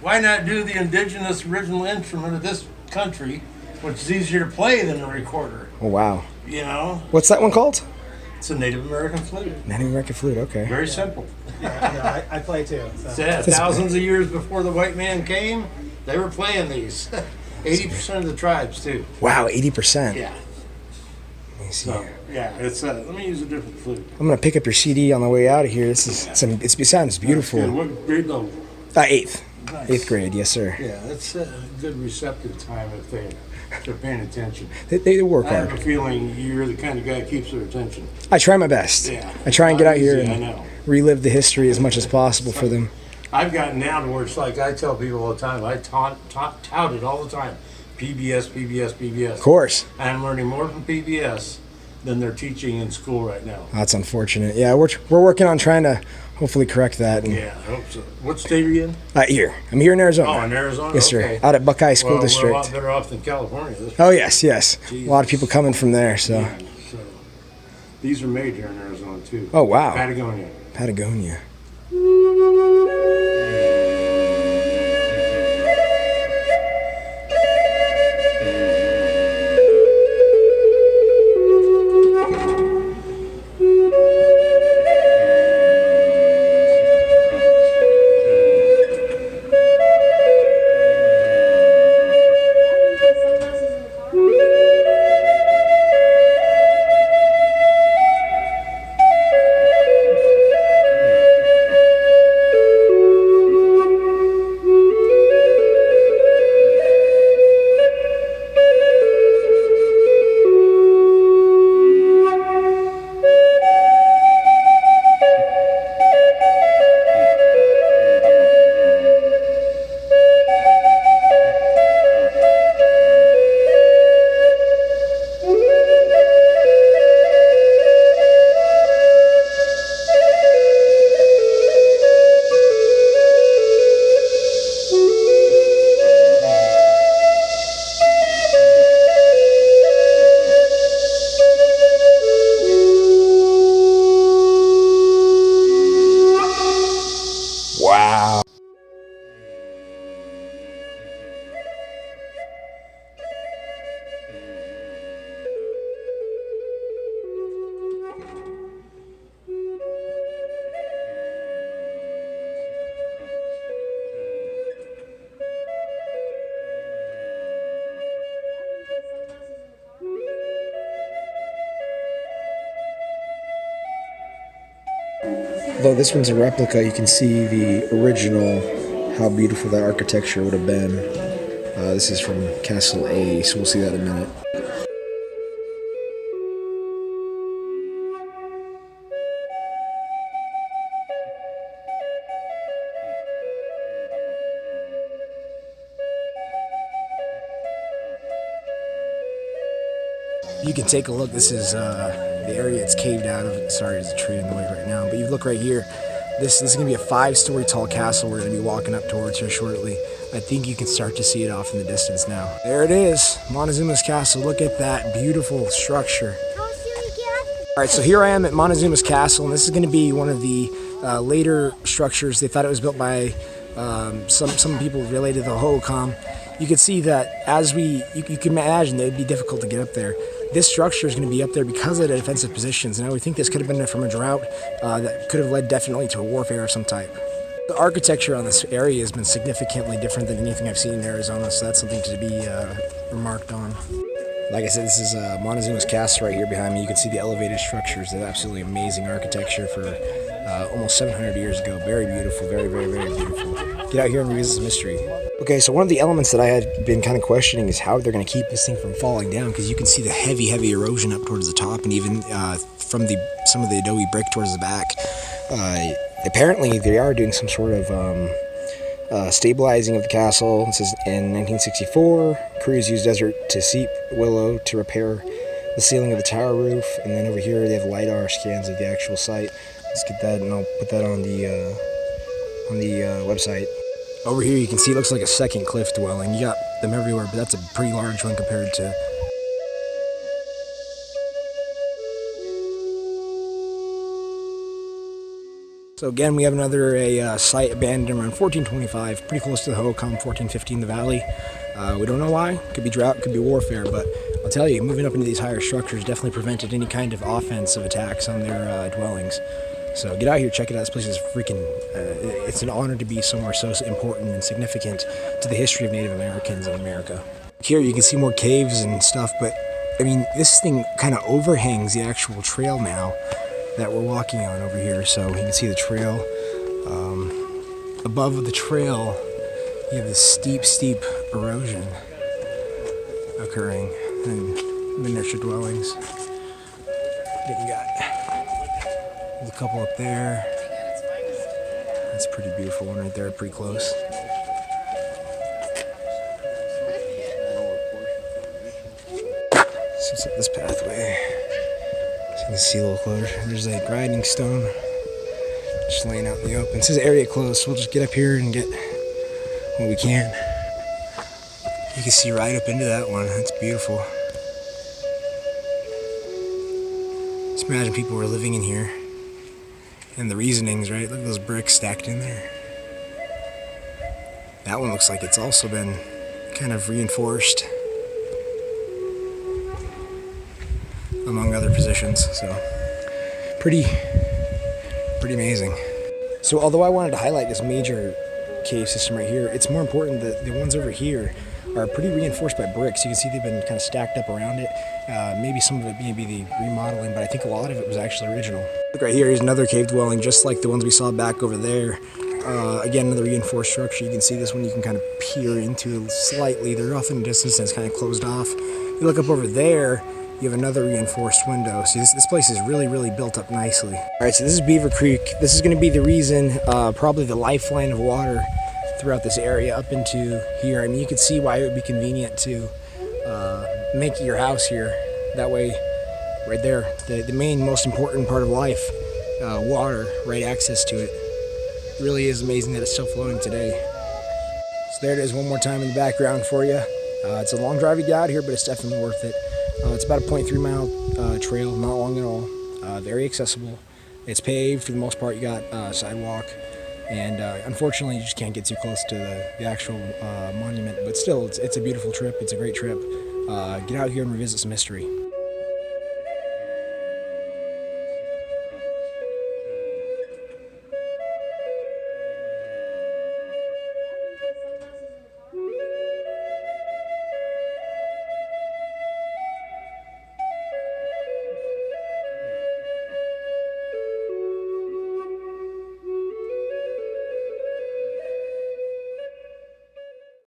why not do the indigenous original instrument of this country, which is easier to play than a recorder? Oh, wow. You know? What's that one called? It's a Native American flute. Native American flute, okay. Very simple. Yeah, I play too. So. Yeah, thousands of years before the white man came, they were playing these. 80% of the tribes, too. Wow, 80%. Yeah. Let me see. So, yeah, it's let me use a different flute. I'm going to pick up your CD on the way out of here. This is it sounds beautiful. Good. What grade level? 8th. Nice. 8th grade, yes, sir. Yeah, that's a good receptive time if they're paying attention. They work I have hard. a feeling you're the kind of guy who keeps their attention. I try my best. Yeah. I try and get out here Easy, and relive the history as much as possible for them. I've gotten now to where it's like I tell people all the time, I tout it all the time. PBS, PBS, PBS. Of course. I'm learning more from PBS than they're teaching in school right now. That's unfortunate. Yeah, we're working on trying to hopefully correct that. And, Yeah, I hope so. What state are you in? Here. I'm here in Arizona. Oh, in Arizona? Yes, sir. Okay. Out at Buckeye School Well, District. we're a lot better off than California. Oh, yes, yes. Jesus. A lot of people coming from there, so. Yeah, so. These are made here in Arizona, too. Oh, wow. Patagonia. Patagonia. Wow. Though this one's a replica, you can see the original, how beautiful that architecture would have been. This is from Castle A, so we'll see that in a minute. You can take a look. This is the area it's caved out of. Sorry, there's a tree in the way right now. But you look right here. This is going to be a 5-story tall castle we're going to be walking up towards here shortly. I think you can start to see it off in the distance now. There it is, Montezuma's Castle. Look at that beautiful structure. All right, so here I am at Montezuma's Castle, and this is going to be one of the later structures. They thought it was built by some people related to the Hohokam. You can see that as you can imagine that it would be difficult to get up there. This structure is going to be up there because of the defensive positions, and I would think this could have been from a drought that could have led definitely to a warfare of some type. The architecture on this area has been significantly different than anything I've seen in Arizona, so that's something to be remarked on. Like I said, this is Montezuma's Castle right here behind me. You can see the elevated structures, the absolutely amazing architecture for almost 700 years ago. Very beautiful, very, very, very beautiful. Get out here and revisit some history. Okay, so one of the elements that I had been kind of questioning is how they're going to keep this thing from falling down, because you can see the heavy, heavy erosion up towards the top, and even from some of the adobe brick towards the back. Apparently, they are doing some sort of stabilizing of the castle. This is in 1964. Crews used desert to seep willow to repair the ceiling of the tower roof, and then over here they have LiDAR scans of the actual site. Let's get that, and I'll put that on the website. Over here you can see it looks like a second cliff dwelling. You got them everywhere, but that's a pretty large one compared to... So again, we have another site abandoned around 1425, pretty close to the Hohokam, 1415, the valley. We don't know why. Could be drought, could be warfare, but I'll tell you, moving up into these higher structures definitely prevented any kind of offensive attacks on their dwellings. So get out here, check it out. This place is freaking, it's an honor to be somewhere so important and significant to the history of Native Americans in America. Here you can see more caves and stuff, but I mean, this thing kind of overhangs the actual trail now that we're walking on over here. So you can see the trail. Above the trail, you have this steep erosion occurring in miniature dwellings. Then you got there's a couple up there. That's a pretty beautiful one right there, pretty close. So it's up this pathway. So you can see a little closer. There's a grinding stone just laying out in the open. It says area closed, so we'll just get up here and get what we can. You can see right up into that one. That's beautiful. Just imagine people were living in here. And the reasonings, right? Look at those bricks stacked in there. That one looks like it's also been kind of reinforced, among other positions. So pretty amazing. So although I wanted to highlight this major cave system right here, it's more important that the ones over here are pretty reinforced by bricks. You can see they've been kind of stacked up around it. Maybe some of it may be the remodeling, but I think a lot of it was actually original. Look right here, here's another cave dwelling, just like the ones we saw back over there. Again, another reinforced structure. You can see this one, you can kind of peer into slightly. They're off in the distance and it's kind of closed off. You look up over there, you have another reinforced window. See, this place is really built up nicely. All right, so this is Beaver Creek. This is going to be the reason, probably the lifeline of water throughout this area up into here. I mean, you can see why it would be convenient to make your house here. That way, right there, the main, most important part of life, water, right access to it. It really is amazing that it's still flowing today. So there it is one more time in the background for you. It's a long drive to get out here, but it's definitely worth it. It's about a 0.3 mile trail, not long at all, very accessible. It's paved for the most part. You got sidewalk, and unfortunately you just can't get too close to the actual monument, but still it's a beautiful trip. It's a great trip. Get out here and revisit some history.